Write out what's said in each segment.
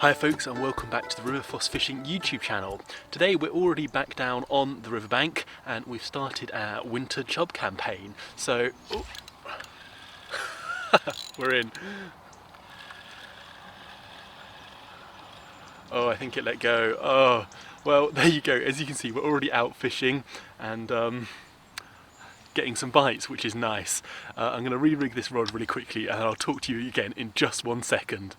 Hi folks, and welcome back to the River Foss Fishing YouTube channel. Today we're already back down on the riverbank and we've started our winter chub campaign. So, we're in. Oh, I think it let go. Oh, well, there you go. As you can see, we're already out fishing and getting some bites, which is nice. I'm going to re-rig this rod really quickly and I'll talk to you again in just 1 second.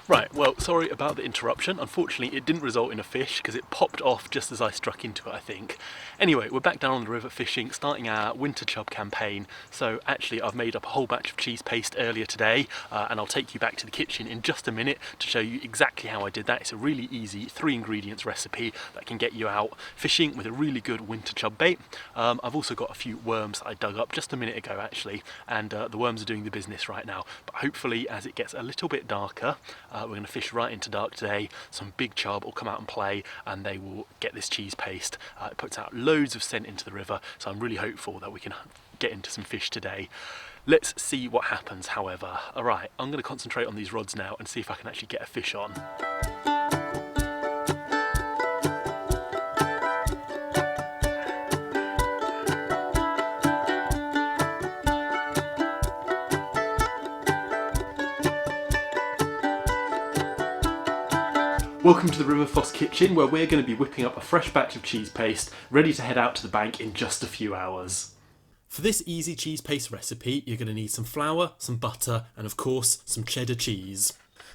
Right, well, sorry about the interruption. Unfortunately, it didn't result in a fish because it popped off just as I struck into it, I think. Anyway, we're back down on the river fishing, starting our winter chub campaign. So actually, I've made up a whole batch of cheese paste earlier today, and I'll take you back to the kitchen in just a minute to show you exactly how I did that. It's a really easy 3 ingredients recipe that can get you out fishing with a really good winter chub bait. I've also got a few worms that I dug up just a minute ago, actually, and the worms are doing the business right now. But hopefully, as it gets a little bit darker, we're going to fish right into dark today. Some big chub will come out and play and they will get this cheese paste. It puts out loads of scent into the river, so I'm really hopeful that we can get into some fish today. Let's see what happens, however. Alright, I'm going to concentrate on these rods now and see if I can actually get a fish on. Welcome to the River Foss kitchen, where we're going to be whipping up a fresh batch of cheese paste, ready to head out to the bank in just a few hours. For this easy cheese paste recipe, you're going to need some flour, some butter, and of course, some cheddar cheese.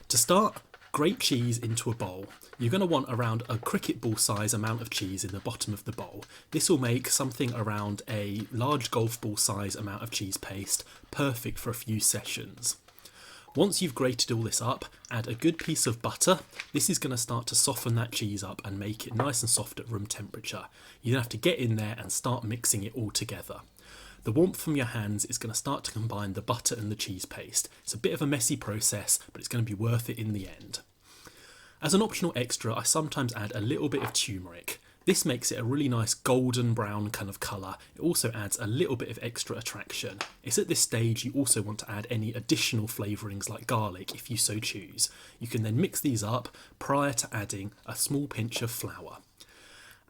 To start, grate cheese into a bowl. You're going to want around a cricket ball size amount of cheese in the bottom of the bowl. This will make something around a large golf ball size amount of cheese paste, perfect for a few sessions. Once you've grated all this up, add a good piece of butter. This is going to start to soften that cheese up and make it nice and soft at room temperature. You then have to get in there and start mixing it all together. The warmth from your hands is going to start to combine the butter and the cheese paste. It's a bit of a messy process, but it's going to be worth it in the end. As an optional extra, I sometimes add a little bit of turmeric. This makes it a really nice golden brown kind of colour. It also adds a little bit of extra attraction. It's at this stage you also want to add any additional flavourings like garlic if you so choose. You can then mix these up prior to adding a small pinch of flour.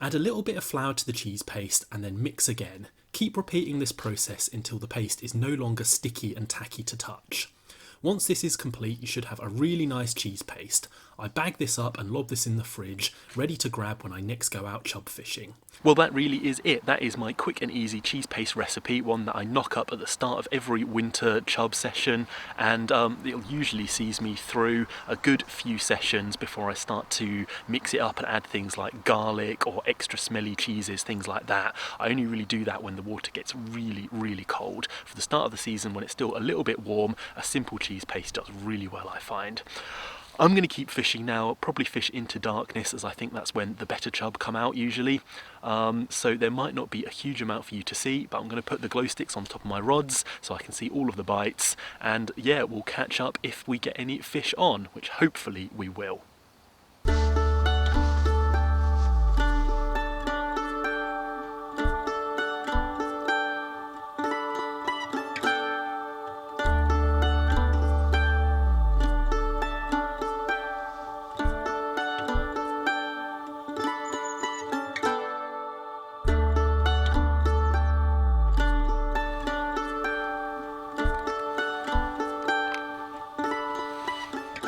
Add a little bit of flour to the cheese paste and then mix again. Keep repeating this process until the paste is no longer sticky and tacky to touch. Once this is complete, you should have a really nice cheese paste. I bag this up and lob this in the fridge, ready to grab when I next go out chub fishing. Well, that really is it. That is my quick and easy cheese paste recipe, one that I knock up at the start of every winter chub session, and it usually sees me through a good few sessions before I start to mix it up and add things like garlic or extra smelly cheeses, things like that. I only really do that when the water gets really, really cold. For the start of the season, when it's still a little bit warm, a simple cheese paste does really well, I find. I'm going to keep fishing now, probably fish into darkness, as I think that's when the better chub come out usually. So there might not be a huge amount for you to see, but I'm going to put the glow sticks on top of my rods so I can see all of the bites. And yeah, we'll catch up if we get any fish on, which hopefully we will.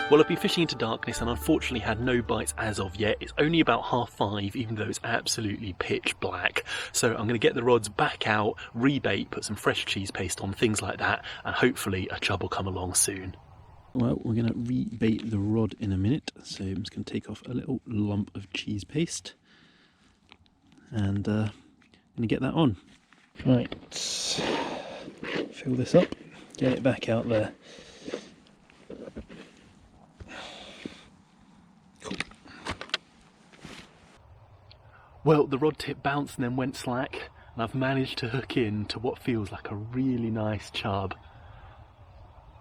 Well, I've been fishing into darkness and unfortunately had no bites as of yet. It's only about 5:30, even though it's absolutely pitch black. So I'm going to get the rods back out, rebait, put some fresh cheese paste on, things like that, and hopefully a chub will come along soon. Well, we're going to rebait the rod in a minute, so I'm just going to take off a little lump of cheese paste and going to get that on. Right, fill this up, get it back out there. Well, the rod tip bounced and then went slack, and I've managed to hook in to what feels like a really nice chub.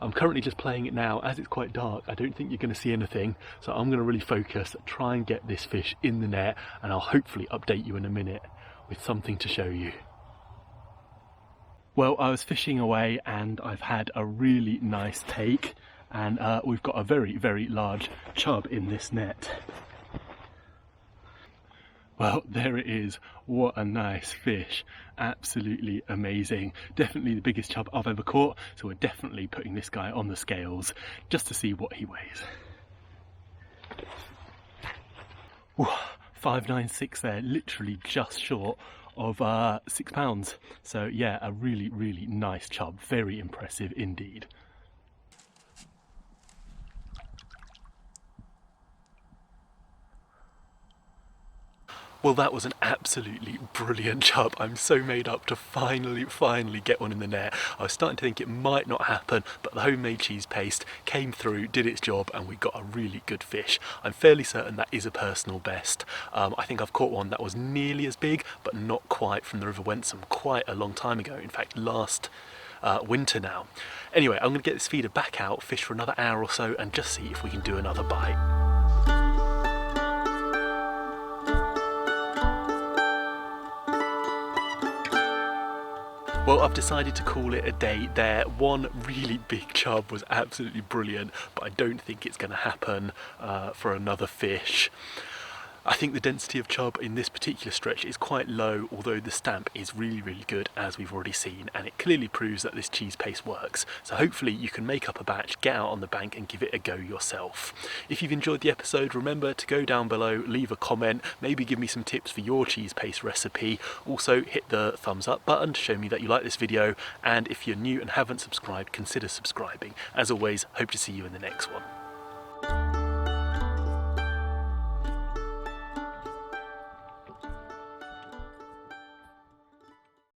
I'm currently just playing it now. As it's quite dark, I don't think you're going to see anything, so I'm going to really focus, try and get this fish in the net, and I'll hopefully update you in a minute with something to show you. Well, I was fishing away and I've had a really nice take, and we've got a very, very large chub in this net. Well, there it is. What a nice fish. Absolutely amazing. Definitely the biggest chub I've ever caught, so we're definitely putting this guy on the scales just to see what he weighs. Ooh, 596 there, literally just short of 6 pounds. So yeah, a really, really nice chub. Very impressive indeed. Well, that was an absolutely brilliant chub. I'm so made up to finally get one in the net. I was starting to think it might not happen, but the homemade cheese paste came through, did its job, and we got a really good fish. I'm fairly certain that is a personal best. I think I've caught one that was nearly as big, but not quite, from the River Wensum quite a long time ago. In fact, last winter now. Anyway, I'm going to get this feeder back out, fish for another hour or so, and just see if we can do another bite. Well, I've decided to call it a day there. One really big chub was absolutely brilliant, but I don't think it's going to happen for another fish. I think the density of chub in this particular stretch is quite low, although the stamp is really, really good, as we've already seen, and it clearly proves that this cheese paste works. So hopefully you can make up a batch, get out on the bank and give it a go yourself. If you've enjoyed the episode, remember to go down below, leave a comment, maybe give me some tips for your cheese paste recipe. Also hit the thumbs up button to show me that you like this video, and if you're new and haven't subscribed, consider subscribing. As always, hope to see you in the next one.